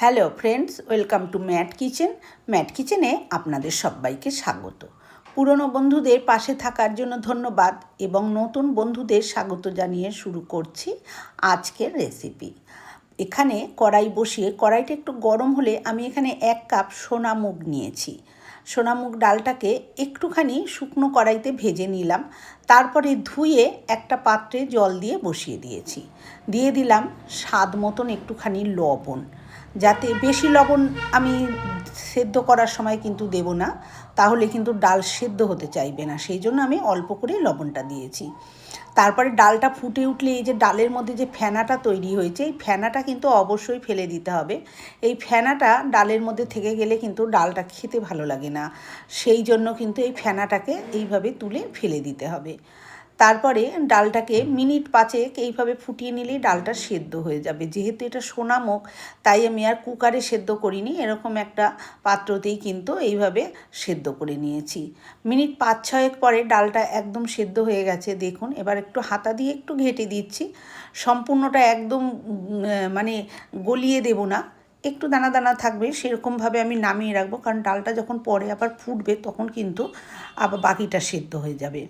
Hello friends, welcome to Matt Kitchen. ম্যাট কিচেনে আপনাদের সবাইকে স্বাগত। পুরনো বন্ধুদের পাশে থাকার জন্য ধন্যবাদ এবং নতুন বন্ধুদের স্বাগত জানিয়ে শুরু করছি আজকের রেসিপি। এখানে কড়াই বসিয়ে কড়াইটা একটু গরম হলে আমি এখানে 1 কাপ সোনা মুগ নিয়েছি। সোনা মুগ ডালটাকে একটুখানি শুকনো কড়াইতে ভেজে নিলাম, তারপরে ধুয়ে একটা পাত্রে জল দিয়ে বসিয়ে দিয়েছি। দিয়ে দিলাম স্বাদ মতন একটুখানি লবণ, যাতে বেশি লবণ আমি সেদ্ধ করার সময় কিন্তু দেব না, তাহলে কিন্তু ডাল সেদ্ধ হতে চাইবে না, সেই জন্য আমি অল্প করে লবণটা দিয়েছি। তারপরে ডালটা ফুটে উঠলে এই যে ডালের মধ্যে যে ফেনাটা তৈরি হয়েছে, এই ফেনাটা কিন্তু অবশ্যই ফেলে দিতে হবে। এই ফেনাটা ডালের মধ্যে থেকে গেলে কিন্তু ডালটা খেতে ভালো লাগে না, সেই জন্য কিন্তু এই ফেনাটাকে এইভাবে তুলে ফেলে দিতে হবে। তারপরে ডালটাকে মিনিট 5 এইভাবে ফুটিয়ে নিলেই ডালটা সেদ্ধ হয়ে যাবে। যেহেতু এটা সোনা মুগ, তাই আমি আর কুকারে সেদ্ধ করিনি, এরকম একটা পাত্রতেই কিন্তু এইভাবে সেদ্ধ করে নিয়েছি। মিনিট 5-6 পরে ডালটা একদম সেদ্ধ হয়ে গেছে। দেখুন, এবার একটু হাতা দিয়ে একটু ঘেঁটে দিচ্ছি। সম্পূর্ণটা একদম মানে গলিয়ে দেব না, একটু দানা দানা থাকবে, সেরকমভাবে আমি নামিয়ে রাখবো, কারণ ডালটা যখন পরে আবার ফুটবে তখন কিন্তু আবার বাকিটা সেদ্ধ হয়ে যাবে।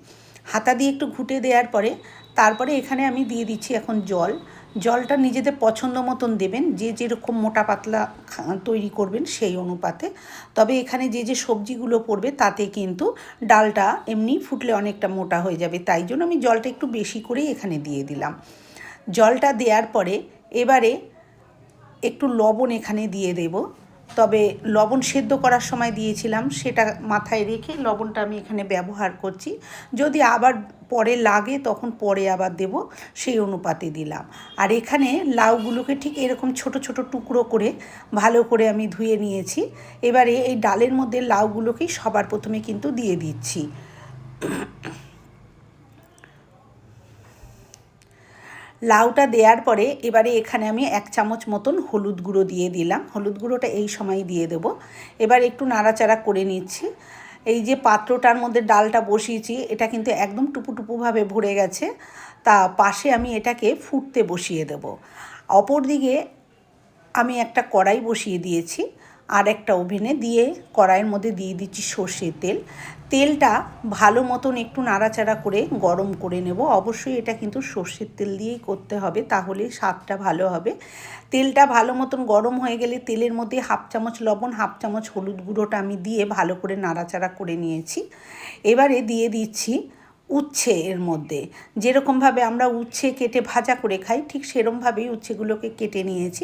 হাতা দিয়ে একটু ঘুটে দেওয়ার পরে তারপরে এখানে আমি দিয়ে দিচ্ছি এখন জল। জলটা নিজেদের পছন্দ মতন দেবেন, যে যেরকম মোটা পাতলা তৈরি করবেন সেই অনুপাতে। তবে এখানে যে যে সবজিগুলো পড়বে তাতে কিন্তু ডালটা এমনি ফুটলে অনেকটা মোটা হয়ে যাবে, তাই জন্য আমি জলটা একটু বেশি করেই এখানে দিয়ে দিলাম। জলটা দেওয়ার পরে এবারে একটু লবণ এখানে দিয়ে দেব। তবে লবণ সেদ্ধ করার সময় দিয়েছিলাম, সেটা মাথায় রেখে লবণটা আমি এখানে ব্যবহার করছি। যদি আবার পরে লাগে তখন পরে আবার দেব, সেই অনুপাতে দিলাম। আর এখানে লাউগুলোকে ঠিক এরকম ছোট ছোট টুকরো করে ভালো করে আমি ধুয়ে নিয়েছি। এবারে এই ডালের মধ্যে লাউগুলোকেই সবার প্রথমে কিন্তু দিয়ে দিচ্ছি। লাউটা দেওয়ার পরে এবারে এখানে আমি 1 চামচ মতন হলুদ গুঁড়ো দিয়ে দিলাম। হলুদ গুঁড়োটা এই সময় দিয়ে দেব। এবার একটু নাড়াচাড়া করে নিচ্ছি। এই যে পাত্রটার মধ্যে ডালটা বসিয়েছি, এটা কিন্তু একদম টুপুটুপুভাবে ভরে গেছে। তা পাশে আমি এটাকে ফুটতে বসিয়ে দেব। অপরদিকে আমি একটা কড়াই বসিয়ে দিয়েছি, আর একটা ওভেনে দিয়ে কড়াইয়ের মধ্যে দিয়ে দিচ্ছি সর্ষের তেল। তেলটা ভালো মতন একটু নাড়াচাড়া করে গরম করে নেব। অবশ্যই এটা কিন্তু সর্ষের তেল দিয়েই করতে হবে, তাহলে স্বাদটা ভালো হবে। তেলটা ভালো মতন গরম হয়ে গেলে তেলের মধ্যে 1/2 চামচ লবণ, 1/2 চামচ হলুদ গুঁড়োটা আমি দিয়ে ভালো করে নাড়াচাড়া করে নিয়েছি। এবারে দিয়ে দিচ্ছি উচ্ছে। এর মধ্যে যেরকমভাবে আমরা উচ্ছে কেটে ভাজা করে খাই, ঠিক সেরকমভাবেই উচ্ছেগুলোকে কেটে নিয়েছি।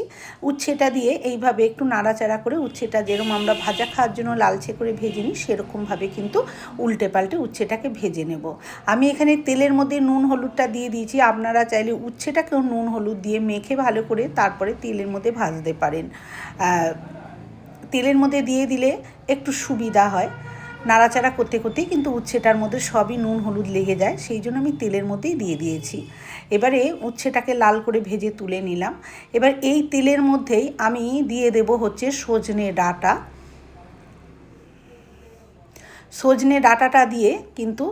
উচ্ছেটা দিয়ে এইভাবে একটু নাড়াচাড়া করে, উচ্ছেটা যেরকম আমরা ভাজা খাওয়ার জন্য লালচে করে ভেজে নিই, সেরকমভাবে কিন্তু উল্টে পাল্টে উচ্ছেটাকে ভেজে নেব। আমি এখানে তেলের মধ্যে নুন হলুদটা দিয়ে দিয়েছি, আপনারা চাইলে উচ্ছেটাকেও নুন হলুদ দিয়ে মেখে ভালো করে তারপরে তেলের মধ্যে ভাজতে পারেন। তেলের মধ্যে দিয়ে দিলে একটু সুবিধা হয়। নাড়াচাড়া করতে করতেই কিন্তু উচ্ছেটার মধ্যে সবই নুন হলুদ লেগে যায়, সেই জন্য আমি তেলের মধ্যেই দিয়ে দিয়েছি। এবারে উচ্ছেটাকে লাল করে ভেজে তুলে নিলাম। এবার এই তেলের মধ্যেই আমি দিয়ে দেব হচ্ছে সজনে ডাঁটা। সজনে ডাঁটাটা দিয়ে কিন্তু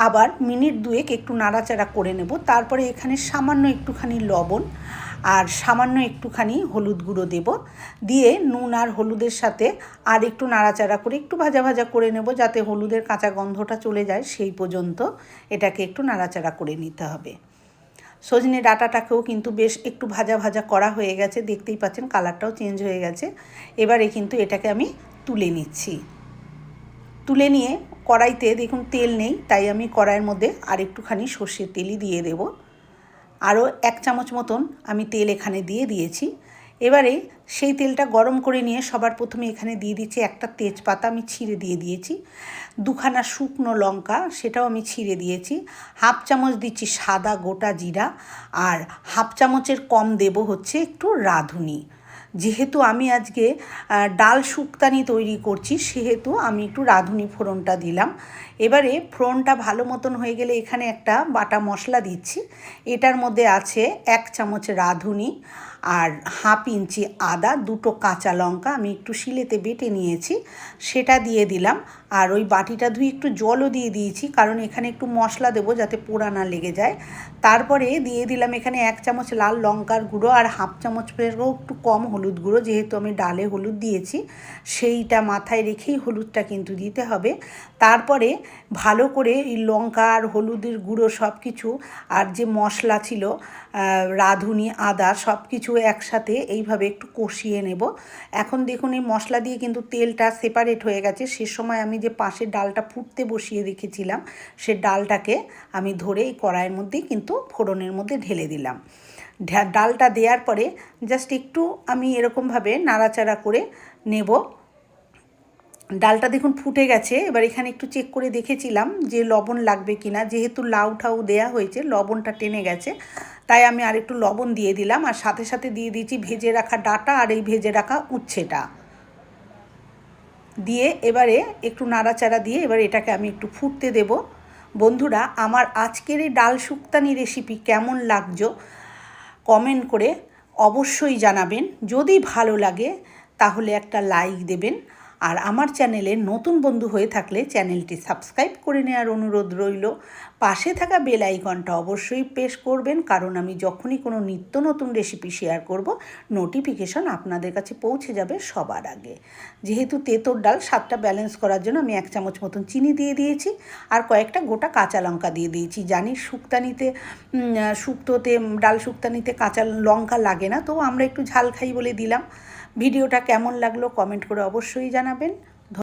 আবার মিনিট 2 একটু নাড়াচাড়া করে নেব। তারপরে এখানে সামান্য একটুখানি লবণ আর সামান্য একটুখানি হলুদ গুঁড়ো দেব। দিয়ে নুন আর হলুদের সাথে আর একটু নাড়াচাড়া করে একটু ভাজা ভাজা করে নেব, যাতে হলুদের কাঁচা গন্ধটা চলে যায়, সেই পর্যন্ত এটাকে একটু নাড়াচাড়া করে নিতে হবে। সজনে ডাঁটাটাকেও কিন্তু বেশ একটু ভাজা ভাজা করা হয়ে গেছে, দেখতেই পাচ্ছেন কালারটাও চেঞ্জ হয়ে গেছে। এবারে কিন্তু এটাকে আমি তুলে নিচ্ছি। তুলে নিয়ে কড়াইতে দেখুন তেল নেই, তাই আমি কড়াইয়ের মধ্যে আর একটুখানি সর্ষের তেলই দিয়ে দেব। আরও 1 চামচ মতন আমি তেল এখানে দিয়ে দিয়েছি। এবারে সেই তেলটা গরম করে নিয়ে সবার প্রথমে এখানে দিয়ে দিচ্ছি একটা তেজপাতা, আমি ছিঁড়ে দিয়ে দিয়েছি। 2খানা শুকনো লঙ্কা, সেটাও আমি ছিঁড়ে দিয়েছি। 1/2 চামচ দিচ্ছি সাদা গোটা জিরা, আর 1/2 চামচের কম দেব হচ্ছে একটু রাঁধুনি। যেহেতু আমি আজকে ডাল শুক্তানি তৈরি করছি, সেহেতু আমি একটু রাঁধুনি ফোড়নটা দিলাম। এবারে ফোড়নটা ভালো মতন হয়ে গেলে এখানে একটা বাটা মশলা দিচ্ছি। এটার মধ্যে আছে 1 চামচ রাঁধুনি আর হাফ ইঞ্চি আদা, দুটো কাঁচা লঙ্কা আমি একটু শিলেতে বেটে নিয়েছি, সেটা দিয়ে দিলাম। আর ওই বাটিটা ধুয়ে একটু জলও দিয়ে দিয়েছি, কারণ এখানে একটু মশলা দেবো যাতে পোড়া না লেগে যায়। তারপরে দিয়ে দিলাম এখানে 1 চামচ লাল লঙ্কার গুঁড়ো আর হাফ চামচেরও একটু কম হলুদ গুঁড়ো, যেহেতু আমি ডালে হলুদ দিয়েছি সেইটা মাথায় রেখেই হলুদটা কিন্তু দিতে হবে। তারপরে ভালো করে এই লঙ্কা আর হলুদের গুঁড়ো সব কিছু আর যে মশলা ছিল রাঁধুনি, আদা, সব কিছু একসাথে এইভাবে একটু কষিয়ে নেব। এখন দেখুন এই মশলা দিয়ে কিন্তু তেলটা সেপারেট হয়ে গেছে। সে সময় আমি যে পাশে ডালটা ফুটতে বসিয়ে রেখেছিলাম সে ডালটাকে আমি ধরে এই কড়াইয়ের মধ্যেই কিন্তু ফোড়নের মধ্যে ঢেলে দিলাম। ডালটা দেওয়ার পরে জাস্ট একটু আমি এরকমভাবে নাড়াচাড়া করে নেব। ডালটা দেখুন ফুটে গেছে। এবার এখানে একটু চেক করে দেখেছিলাম যে লবণ লাগবে কিনা, যেহেতু লাউ ঠাউ দেয়া হয়েছে লবণটা টেনে গেছে, তাই আমি আর একটু লবণ দিয়ে দিলাম। আর সাথে সাথে দিয়ে দিয়েছি ভেজে রাখা ডাঁটা আর এই ভেজে রাখা উচ্ছেটা দিয়ে এবারে একটু নাড়াচাড়া দিয়ে এবার এটাকে আমি একটু ফুটতে দেব। বন্ধুরা, আমার আজকের এই ডাল শুক্তানি রেসিপি কেমন লাগলো কমেন্ট করে অবশ্যই জানাবেন। যদি ভালো লাগে তাহলে একটা লাইক দেবেন। আর আমার চ্যানেলে নতুন বন্ধু হয়ে থাকলে চ্যানেলটি সাবস্ক্রাইব করে নেওয়ার অনুরোধ রইল। পাশে থাকা বেল আইকনটা অবশ্যই প্রেস করবেন, কারণ আমি যখনই কোনো নিত্য নতুন রেসিপি শেয়ার করব নোটিফিকেশন আপনাদের কাছে পৌঁছে যাবে সবার আগে। যেহেতু তেঁতোর ডাল, স্বাদটা ব্যালেন্স করার জন্য আমি 1 চামচ মতন চিনি দিয়ে দিয়েছি আর কয়েকটা গোটা কাঁচা লঙ্কা দিয়ে দিয়েছি। জানি শুক্তোতে ডাল শুক্তানিতে কাঁচা লঙ্কা লাগে না, তো আমরা একটু ঝাল খাই বলে দিলাম। ভিডিওটা কেমন লাগলো কমেন্ট করে অবশ্যই জানাবেন।